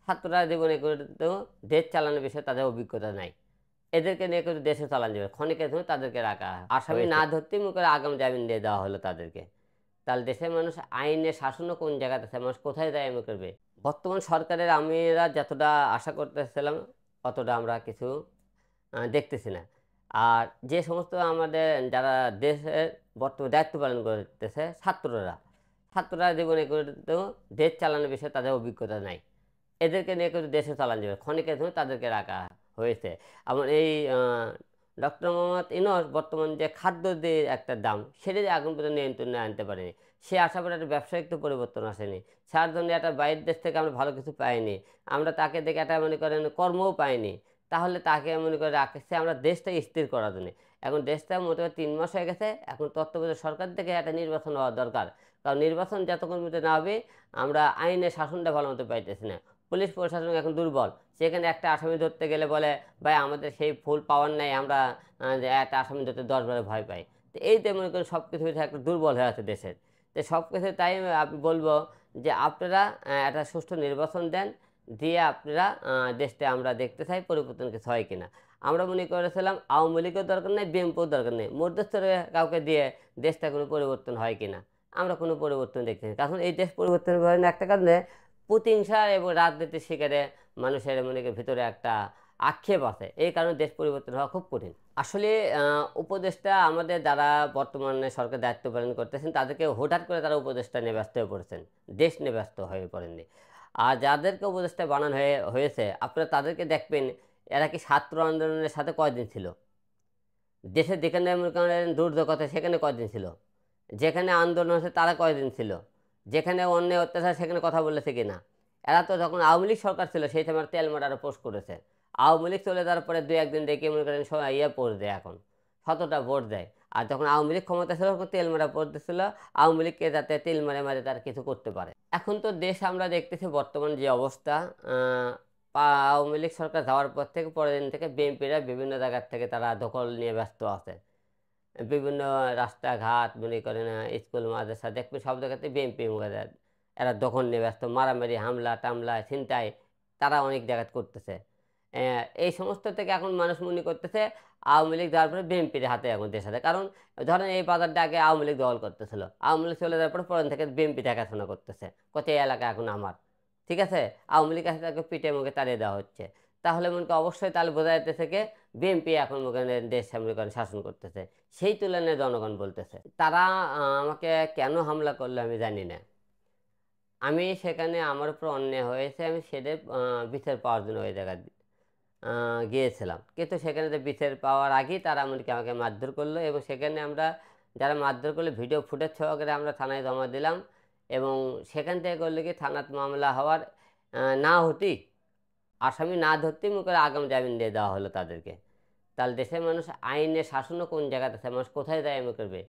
ছাত্ররা জীবনে কিন্তু দেশ চালানোর বিষয়ে তাদের অভিজ্ঞতা নাই। এদেরকে নিয়ে কিন্তু দেশে চালানো যাবে। ক্ষণিকের জন্য তাদেরকে রাখা আসামি না ধরতেই মনে করে আগাম জামিন দিয়ে দেওয়া হলো তাদেরকে। তাহলে দেশের মানুষ আইনের শাসনও কোন জায়গাতে আছে, মানুষ কোথায় দাঁড়িয়ে করবে? বর্তমান সরকারের আমিরা যতটা আশা করতেছিলাম অতটা আমরা কিছু দেখতেছি না। আর যে সমস্ত আমাদের যারা দেশের বর্তমানে দায়িত্ব পালন করতেছে ছাত্ররা জীবনে কিন্তু দেশ চালানোর বিষয়ে তাদের অভিজ্ঞতা নাই। এদেরকে নিয়ে কিন্তু দেশে চালানো যাবে। ক্ষণিকের জন্য তাদেরকে রাখা হয়েছে। এমন এই ডক্টর মোহাম্মদ ইউনূস বর্তমান যে খাদ্য যে একটা দাম সেটা যে আগুন পর্যন্ত নিয়ন্ত্রণে আনতে পারেনি। সে আশা করে একটা ব্যবসায়িক তো পরিবর্তন আসেনি। তার জন্য একটা বাইরের দেশ থেকে আমরা ভালো কিছু পাইনি। আমরা তাকে দেখে একটা মনে করেন কর্মও পাইনি। তাহলে তাকে মনে করে রাখছে আমরা দেশটা স্থির করার জন্য। এখন দেশটা মোটামুটি ৩ মাস হয়ে গেছে। এখন তত্ত্বাবধায়ক সরকার থেকে একটা নির্বাচন হওয়া দরকার। কারণ নির্বাচন যতক্ষণ পর্যন্ত না হবে আমরা আইনের শাসনটা ভালো মতো পাইতেছি না। পুলিশ প্রশাসন এখন দুর্বল। সেখানে একটা আসামি ধরতে গেলে বলে ভাই আমাদের সেই ফুল পাওয়ার নাই, আমরা একটা আসামি ধরতে ১০ বারে ভয় পাই। তো এই তো মনে করেন সব কিছু একটা দুর্বল হয়ে আছে দেশের। তো সব কিছু তাই আমি বলবো যে আপনারা একটা সুষ্ঠু নির্বাচন দেন, দিয়ে আপনারা দেশটা আমরা দেখতে চাই পরিবর্তন কিছু হয় কিনা। আমরা মনে করেছিলাম আওয়ামী লীগের দরকার নেই, বিএনপিও দরকার নেই, মধ্যস্থরে কাউকে দিয়ে দেশটা কোনো পরিবর্তন হয় কিনা। আমরা কোনো পরিবর্তন দেখতে চাই, কারণ এই দেশ পরিবর্তন করেন একটা কারণে প্রতিহিংসা এবং রাজনীতির শিকারে মানুষের মনে ভিতরে একটা আক্ষেপ আছে। এই কারণে দেশ পরিবর্তন হওয়া খুব কঠিন। আসলে উপদেষ্টা আমাদের যারা বর্তমানে সরকার দায়িত্ব পালন করতেছেন তাদেরকে হঠাৎ করে তারা উপদেষ্টা নিয়ে ব্যস্ত হয়ে পড়েছেন, দেশ নিয়ে ব্যস্ত হয়ে পড়েননি। আর যাদেরকে উপদেষ্টা বানানো হয়েছে আপনারা তাদেরকে দেখবেন এরা কি ছাত্র আন্দোলনের সাথে কয়দিন ছিল, দেশে যেখানে মনে করেন দুর্যোগ আছে সেখানে কয়দিন ছিল, যেখানে আন্দোলন হচ্ছে তারা কয়দিন ছিল, যেখানে অন্যায় অত্যাচার সেখানে কথা বলেছে কিনা। এরা তো যখন আওয়ামী লীগ সরকার ছিল সেই সময় তেল মারারও পোস্ট করেছে। আওয়ামী লীগ চলে যাওয়ার পরে ২-১ দিন দেখে মনে করেন পোস্ট দেয়, এখন শতটা ভোট দেয়। আর যখন আওয়ামী লীগ ক্ষমতা ছিল তখন তেল মারা পোস্ট দিচ্ছিল আওয়ামী লীগকে যাতে তেল মারে মারে তারা কিছু করতে পারে। এখন তো দেশ আমরা দেখতেছি বর্তমান যে অবস্থা, আওয়ামী লীগ সরকার যাওয়ার পর থেকে পরের দিন থেকে বিএনপিরা বিভিন্ন জায়গার থেকে তারা দখল নিয়ে ব্যস্ত আছে। বিভিন্ন রাস্তাঘাট মনে করেন স্কুল মাদ্রাসা দেখবেন সব জায়গাতে বিএনপি এরা দখল নিয়ে ব্যস্ত, মারামারি হামলা টামলা ছিনতাই তারা অনেক জায়গায় করতেছে। এই সমস্ত থেকে এখন মানুষ মনে করতেছে আওয়ামী লীগ যাওয়ার পরে বিএনপির হাতে এখন দেশ আছে। কারণ ধরেন এই বাজারটা আগে আওয়ামী লীগ দখল করতেছিল, আওয়ামী লীগ চলে যাওয়ার পরে পরের থেকে বিএনপি দেখাশোনা করতেছে, কত এই এলাকা এখন আমার। ঠিক আছে, আওয়ামী লীগ আছে তাকে পিঠে মুখে তাড়িয়ে দেওয়া হচ্ছে। তাহলে মনে করেন অবশ্যই তাহলে বোঝা যাইতেছে কে বিএনপি এখন মনে করেন দেশ মনে করেন শাসন করতেছে। সেই তুলনায় জনগণ বলতেছে তারা আমাকে কেন হামলা করলো আমি জানি না। আমি সেখানে আমার উপর অন্যায় হয়েছে আমি সেটা বিচার পাওয়ার জন্য ওই জায়গায় গিয়েছিলাম, কিন্তু সেখানে তো বিচার পাওয়ার আগেই তারা এমনকি আমাকে মারধর করলো। এবং সেখানে আমরা যারা মারধর করলে ভিডিও ফুটেজ সহকারে আমরা থানায় জমা দিলাম। এবং সেখান থেকে করলে কি থানাত মামলা হওয়ার না হতেই আসামি না ধরতেই মনে করে আগাম জামিন দিয়ে দেওয়া হলো তাদেরকে। তাহলে দেশের মানুষ আইনের শাসনও কোন জায়গাতে আছে, মানুষ কোথায় দাঁড়িয়ে করবে?